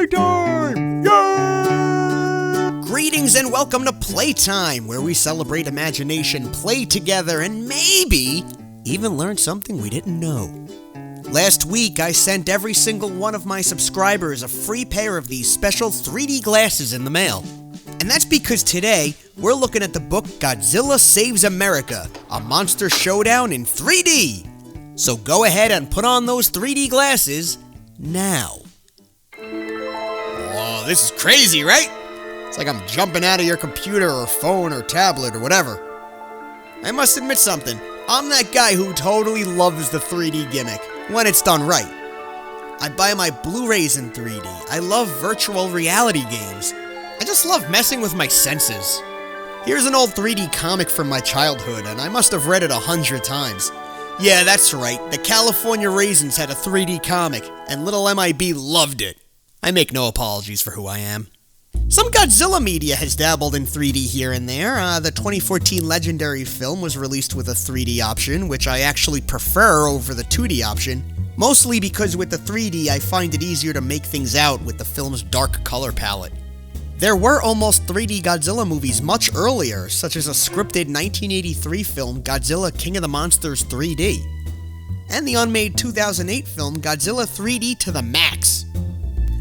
Playtime! Yay! Greetings and welcome to Playtime, where we celebrate imagination, play together, and maybe even learn something we didn't know. Last week, I sent every single one of my subscribers a free pair of these special 3D glasses in the mail. And that's because today, we're looking at the book Godzilla Saves America, a monster showdown in 3D. So go ahead and put on those 3D glasses now. Whoa, this is crazy, right? It's like I'm jumping out of your computer or phone or tablet or whatever. I must admit something. I'm that guy who totally loves the 3D gimmick, when it's done right. I buy my Blu-rays in 3D. I love virtual reality games. I just love messing with my senses. Here's an old 3D comic from my childhood, and I must have read it 100 times. Yeah, that's right. The California Raisins had a 3D comic, and little MIB loved it. I make no apologies for who I am. Some Godzilla media has dabbled in 3D here and there. The 2014 Legendary film was released with a 3D option, which I actually prefer over the 2D option, mostly because with the 3D I find it easier to make things out with the film's dark color palette. There were almost 3D Godzilla movies much earlier, such as a scripted 1983 film Godzilla King of the Monsters 3D, and the unmade 2008 film Godzilla 3D to the Max.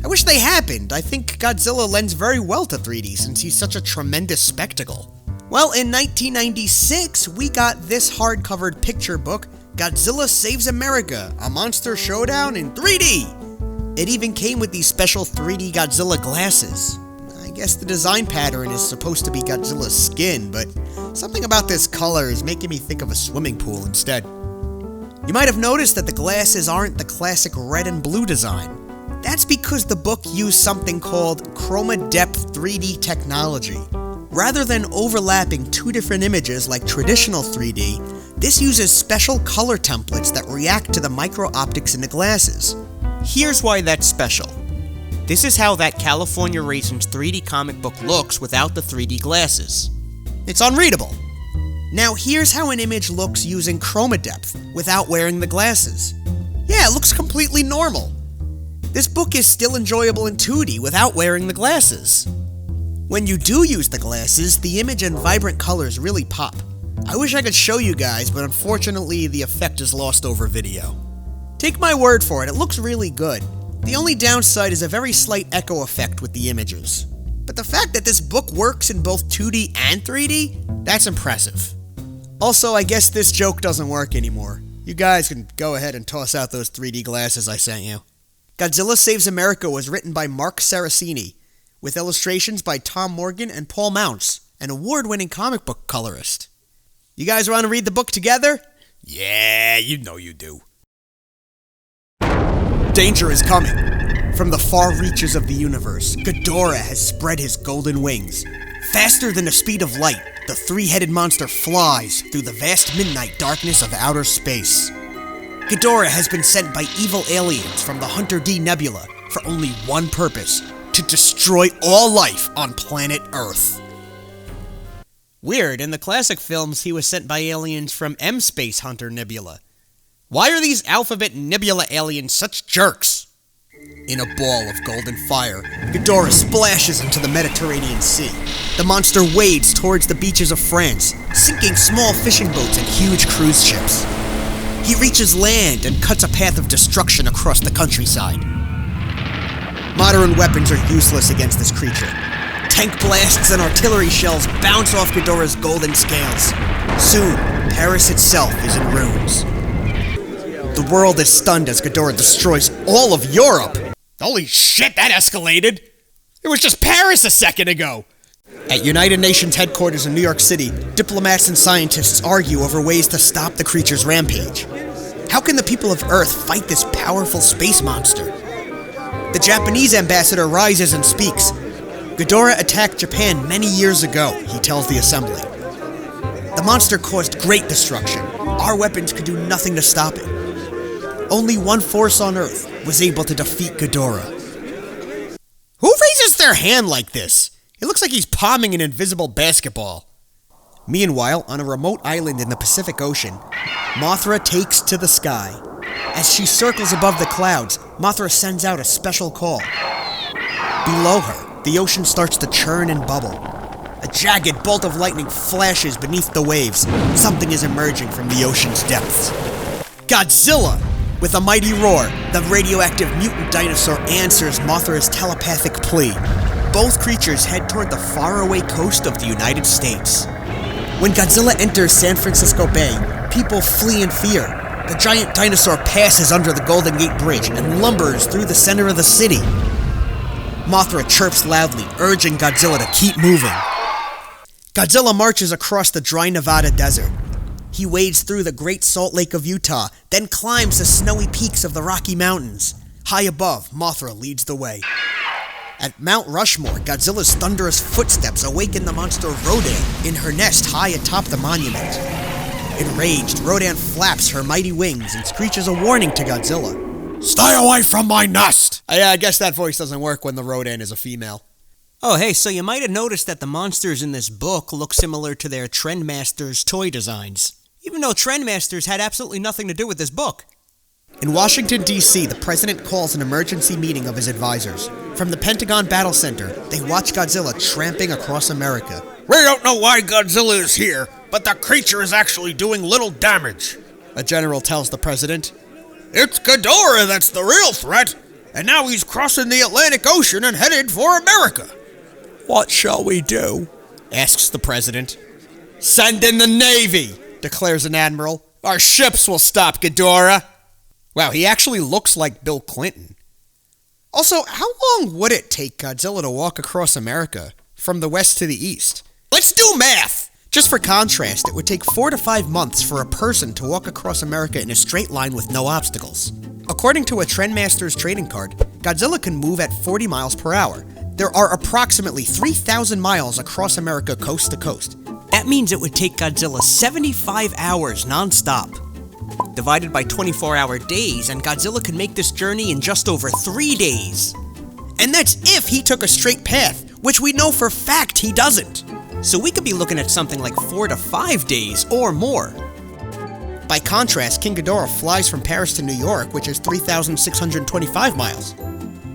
I wish they happened. I think Godzilla lends very well to 3D since he's such a tremendous spectacle. Well, in 1996, we got this hardcover picture book, Godzilla Saves America, a monster showdown in 3D. It even came with these special 3D Godzilla glasses. I guess the design pattern is supposed to be Godzilla's skin, but something about this color is making me think of a swimming pool instead. You might have noticed that the glasses aren't the classic red and blue design. That's because the book used something called chroma depth 3D technology. Rather than overlapping two different images like traditional 3D, this uses special color templates that react to the micro-optics in the glasses. Here's why that's special. This is how that California Raisins 3D comic book looks without the 3D glasses. It's unreadable. Now here's how an image looks using chroma depth without wearing the glasses. Yeah, it looks completely normal. This book is still enjoyable in 2D without wearing the glasses. When you do use the glasses, the image and vibrant colors really pop. I wish I could show you guys, but unfortunately the effect is lost over video. Take my word for it, it looks really good. The only downside is a very slight echo effect with the images. But the fact that this book works in both 2D and 3D, that's impressive. Also, I guess this joke doesn't work anymore. You guys can go ahead and toss out those 3D glasses I sent you. Godzilla Saves America was written by Mark Saraceni, with illustrations by Tom Morgan and Paul Mounts, an award-winning comic book colorist. You guys want to read the book together? Yeah, you know you do. Danger is coming. From the far reaches of the universe, Ghidorah has spread his golden wings. Faster than the speed of light, the three-headed monster flies through the vast midnight darkness of outer space. Ghidorah has been sent by evil aliens from the Hunter D Nebula for only one purpose: to destroy all life on planet Earth. Weird, in the classic films he was sent by aliens from M-Space Hunter Nebula. Why are these Alphabet Nebula aliens such jerks? In a ball of golden fire, Ghidorah splashes into the Mediterranean Sea. The monster wades towards the beaches of France, sinking small fishing boats and huge cruise ships. He reaches land and cuts a path of destruction across the countryside. Modern weapons are useless against this creature. Tank blasts and artillery shells bounce off Ghidorah's golden scales. Soon, Paris itself is in ruins. The world is stunned as Ghidorah destroys all of Europe. Holy shit, that escalated! It was just Paris a second ago! At United Nations headquarters in New York City, diplomats and scientists argue over ways to stop the creature's rampage. How can the people of Earth fight this powerful space monster? The Japanese ambassador rises and speaks. Ghidorah attacked Japan many years ago, he tells the assembly. The monster caused great destruction. Our weapons could do nothing to stop it. Only one force on Earth was able to defeat Ghidorah. Who raises their hand like this? It looks like he's palming an invisible basketball. Meanwhile, on a remote island in the Pacific Ocean, Mothra takes to the sky. As she circles above the clouds, Mothra sends out a special call. Below her, the ocean starts to churn and bubble. A jagged bolt of lightning flashes beneath the waves. Something is emerging from the ocean's depths. Godzilla! With a mighty roar, the radioactive mutant dinosaur answers Mothra's telepathic plea. Both creatures head toward the faraway coast of the United States. When Godzilla enters San Francisco Bay, people flee in fear. The giant dinosaur passes under the Golden Gate Bridge and lumbers through the center of the city. Mothra chirps loudly, urging Godzilla to keep moving. Godzilla marches across the dry Nevada desert. He wades through the Great Salt Lake of Utah, then climbs the snowy peaks of the Rocky Mountains. High above, Mothra leads the way. At Mount Rushmore, Godzilla's thunderous footsteps awaken the monster Rodan in her nest high atop the monument. Enraged, Rodan flaps her mighty wings and screeches a warning to Godzilla. "Stay away from my nest!" I guess that voice doesn't work when the Rodan is a female. Oh, hey, so you might have noticed that the monsters in this book look similar to their Trendmasters toy designs, even though Trendmasters had absolutely nothing to do with this book. In Washington, D.C., the president calls an emergency meeting of his advisors. From the Pentagon Battle Center, they watch Godzilla tramping across America. "We don't know why Godzilla is here, but the creature is actually doing little damage," a general tells the president. "It's Ghidorah that's the real threat, and now he's crossing the Atlantic Ocean and headed for America." "What shall we do?" asks the president. "Send in the Navy," declares an admiral. "Our ships will stop Ghidorah." Wow, he actually looks like Bill Clinton. Also, how long would it take Godzilla to walk across America, from the west to the east? Let's do math! Just for contrast, it would take 4 to 5 months for a person to walk across America in a straight line with no obstacles. According to a Trendmasters trading card, Godzilla can move at 40 miles per hour. There are approximately 3,000 miles across America coast to coast. That means it would take Godzilla 75 hours non-stop. Divided by 24-hour days, and Godzilla could make this journey in just over 3 days. And that's if he took a straight path, which we know for a fact he doesn't. So we could be looking at something like 4 to 5 days or more. By contrast, King Ghidorah flies from Paris to New York, which is 3,625 miles.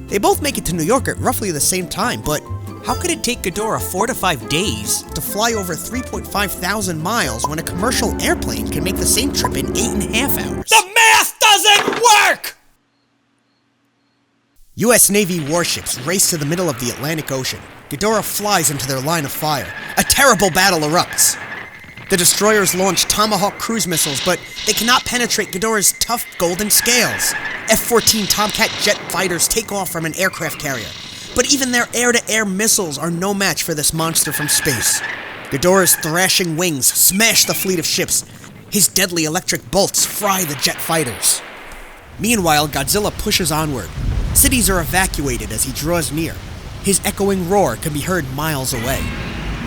They both make it to New York at roughly the same time, but how could it take Ghidorah 4 to 5 days to fly over 3.5 thousand miles when a commercial airplane can make the same trip in 8.5 hours? The math doesn't work! U.S. Navy warships race to the middle of the Atlantic Ocean. Ghidorah flies into their line of fire. A terrible battle erupts. The destroyers launch Tomahawk cruise missiles, but they cannot penetrate Ghidorah's tough golden scales. F-14 Tomcat jet fighters take off from an aircraft carrier. But even their air-to-air missiles are no match for this monster from space. Ghidorah's thrashing wings smash the fleet of ships. His deadly electric bolts fry the jet fighters. Meanwhile, Godzilla pushes onward. Cities are evacuated as he draws near. His echoing roar can be heard miles away.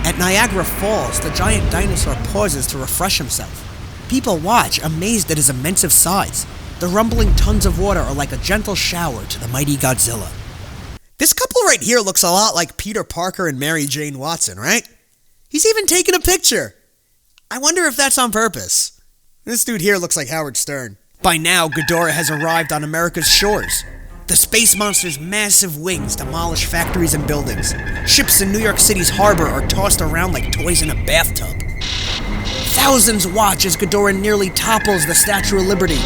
At Niagara Falls, the giant dinosaur pauses to refresh himself. People watch, amazed at his immense size. The rumbling tons of water are like a gentle shower to the mighty Godzilla. This couple right here looks a lot like Peter Parker and Mary Jane Watson, right? He's even taken a picture. I wonder if that's on purpose. This dude here looks like Howard Stern. By now, Ghidorah has arrived on America's shores. The space monster's massive wings demolish factories and buildings. Ships in New York City's harbor are tossed around like toys in a bathtub. Thousands watch as Ghidorah nearly topples the Statue of Liberty.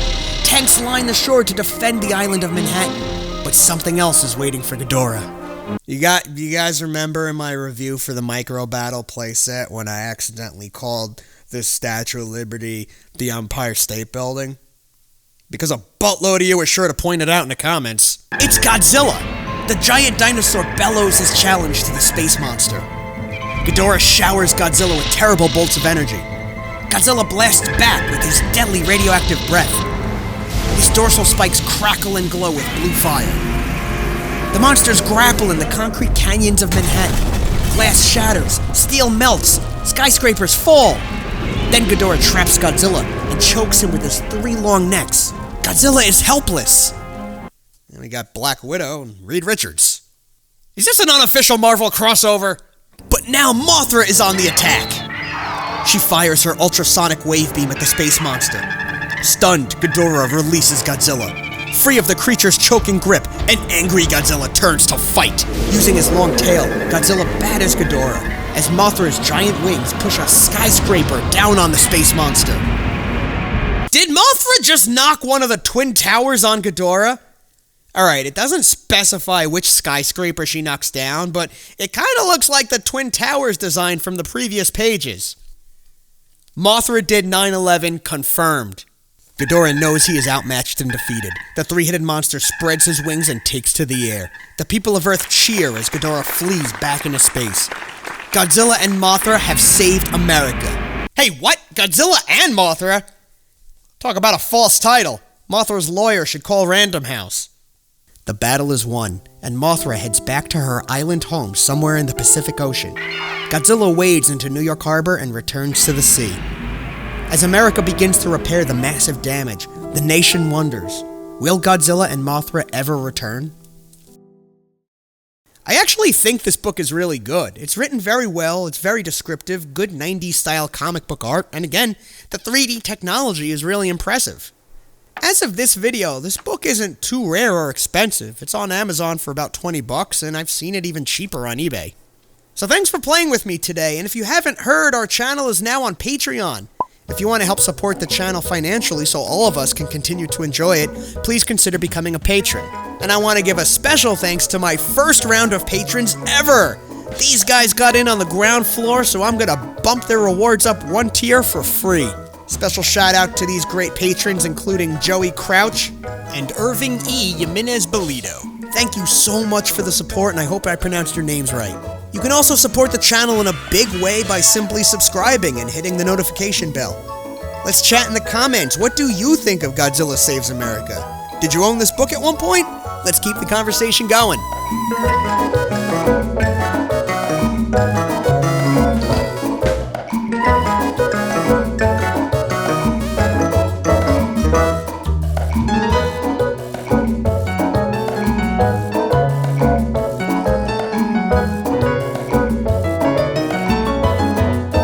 Tanks line the shore to defend the island of Manhattan. But something else is waiting for Ghidorah. You guys remember in my review for the Micro Battle playset when I accidentally called the Statue of Liberty the Empire State Building? Because a buttload of you were sure to point it out in the comments. It's Godzilla! The giant dinosaur bellows his challenge to the space monster. Ghidorah showers Godzilla with terrible bolts of energy. Godzilla blasts back with his deadly radioactive breath. His dorsal spikes crackle and glow with blue fire. The monsters grapple in the concrete canyons of Manhattan. Glass shatters, steel melts, skyscrapers fall. Then Ghidorah traps Godzilla and chokes him with his 3 long necks. Godzilla is helpless. And we got Black Widow and Reed Richards. Is this an unofficial Marvel crossover? But now Mothra is on the attack. She fires her ultrasonic wave beam at the space monster. Stunned, Ghidorah releases Godzilla. Free of the creature's choking grip, an angry Godzilla turns to fight. Using his long tail, Godzilla batters Ghidorah as Mothra's giant wings push a skyscraper down on the space monster. Did Mothra just knock one of the twin towers on Ghidorah? Alright, it doesn't specify which skyscraper she knocks down, but it kind of looks like the twin towers design from the previous pages. Mothra did 9/11 confirmed. Ghidorah knows he is outmatched and defeated. The three-headed monster spreads his wings and takes to the air. The people of Earth cheer as Ghidorah flees back into space. Godzilla and Mothra have saved America. Hey, what? Godzilla and Mothra? Talk about a false title. Mothra's lawyer should call Random House. The battle is won, and Mothra heads back to her island home somewhere in the Pacific Ocean. Godzilla wades into New York Harbor and returns to the sea. As America begins to repair the massive damage, the nation wonders, will Godzilla and Mothra ever return? I actually think this book is really good. It's written very well, it's very descriptive, good 90s style comic book art, and again, the 3D technology is really impressive. As of this video, this book isn't too rare or expensive. It's on Amazon for about $20, and I've seen it even cheaper on eBay. So thanks for playing with me today, and if you haven't heard, our channel is now on Patreon. If you want to help support the channel financially so all of us can continue to enjoy it, please consider becoming a patron. And I want to give a special thanks to my first round of patrons ever! These guys got in on the ground floor, so I'm gonna bump their rewards up one tier for free. Special shout out to these great patrons, including Joey Crouch and Irving E. Jimenez Belito. Thank you so much for the support, and I hope I pronounced your names right. You can also support the channel in a big way by simply subscribing and hitting the notification bell. Let's chat in the comments. What do you think of Godzilla Saves America? Did you own this book at one point? Let's keep the conversation going.